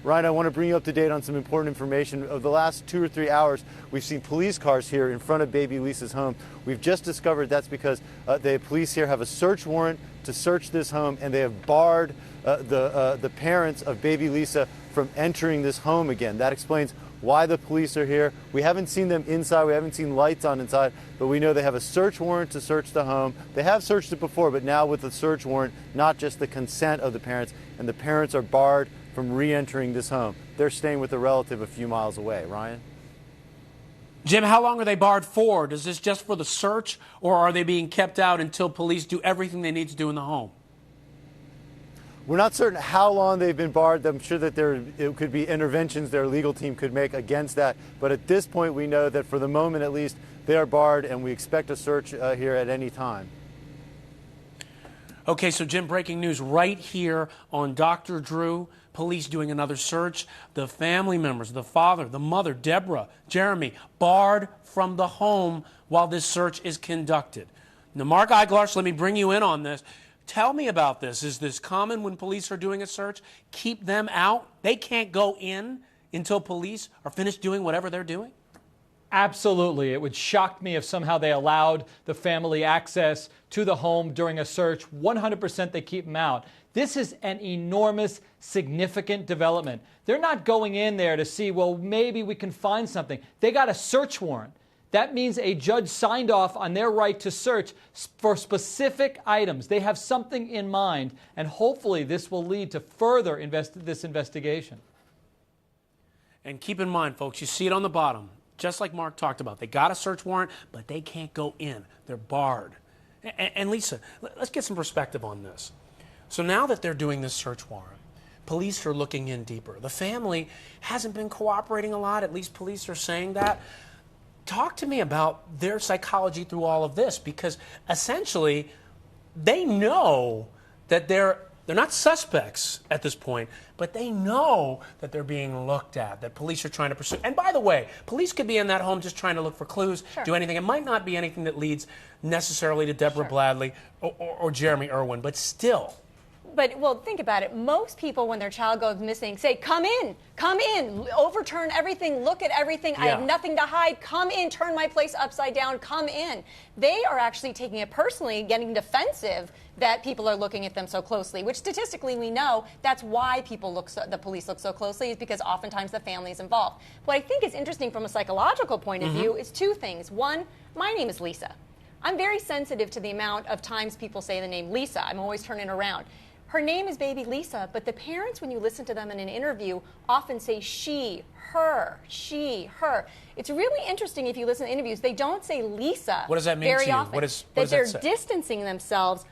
Ryan, I want to bring you up to date on some important information. Over the last 2 or 3 hours, we've seen police cars here in front of baby Lisa's home. We've just discovered that's because the police here have a search warrant to search this home, and they have barred the parents of baby Lisa from entering this home again. That explains why the police are here. We haven't seen them inside. We haven't seen lights on inside, but we know they have a search warrant to search the home. They have searched it before, but now with the search warrant, not just the consent of the parents, and the parents are barred from re-entering this home. They're staying with a relative a few miles away. Ryan? Jim, how long are they barred for? Is this just for the search, or are they being kept out until police do everything they need to do in the home? We're not certain how long they've been barred. I'm sure that it could be interventions their legal team could make against that. But at this point, we know that for the moment, at least, they are barred, and we expect a search here at any time. Okay, so Jim, breaking news right here on Dr. Drew. Police doing another search. The family members, the father, the mother, Deborah, Jeremy, barred from the home while this search is conducted. Now, Mark Eiglarsh, let me bring you in on this. Tell me about this. Is this common when police are doing a search? Keep them out? They can't go in until police are finished doing whatever they're doing? Absolutely. It would shock me if somehow they allowed the family access to the home during a search. 100% they keep them out. This is an enormous, significant development. They're not going in there to see, well, maybe we can find something. They got a search warrant. That means a judge signed off on their right to search for specific items. They have something in mind, and hopefully this will lead to further this investigation. And keep in mind, folks, you see it on the bottom. Just like Mark talked about, they got a search warrant, but they can't go in. They're barred. And Lisa, let's get some perspective on this. So now that they're doing this search warrant, police are looking in deeper. The family hasn't been cooperating a lot. At least police are saying that. Talk to me about their psychology through all of this, because essentially they know that they're not suspects at this point, but they know that they're being looked at, that police are trying to pursue. And by the way, police could be in that home just trying to look for clues, do anything. It might not be anything that leads necessarily to Deborah Bladley or Jeremy Irwin, but still. But, well, think about it. Most people, when their child goes missing, say, come in, overturn everything, look at everything. I have nothing to hide. Come in, turn my place upside down, come in. They are actually taking it personally, getting defensive that people are looking at them so closely, which statistically we know that's why the police look so closely, is because oftentimes the family is involved. What I think is interesting from a psychological point of view is two things. One, my name is Lisa. I'm very sensitive to the amount of times people say the name Lisa. I'm always turning around. Her name is baby Lisa, but the parents, when you listen to them in an interview, often say she, her, she, her. It's really interesting if you listen to interviews. They don't say Lisa. What does that mean very to you? often. What does that that they're say? distancing themselves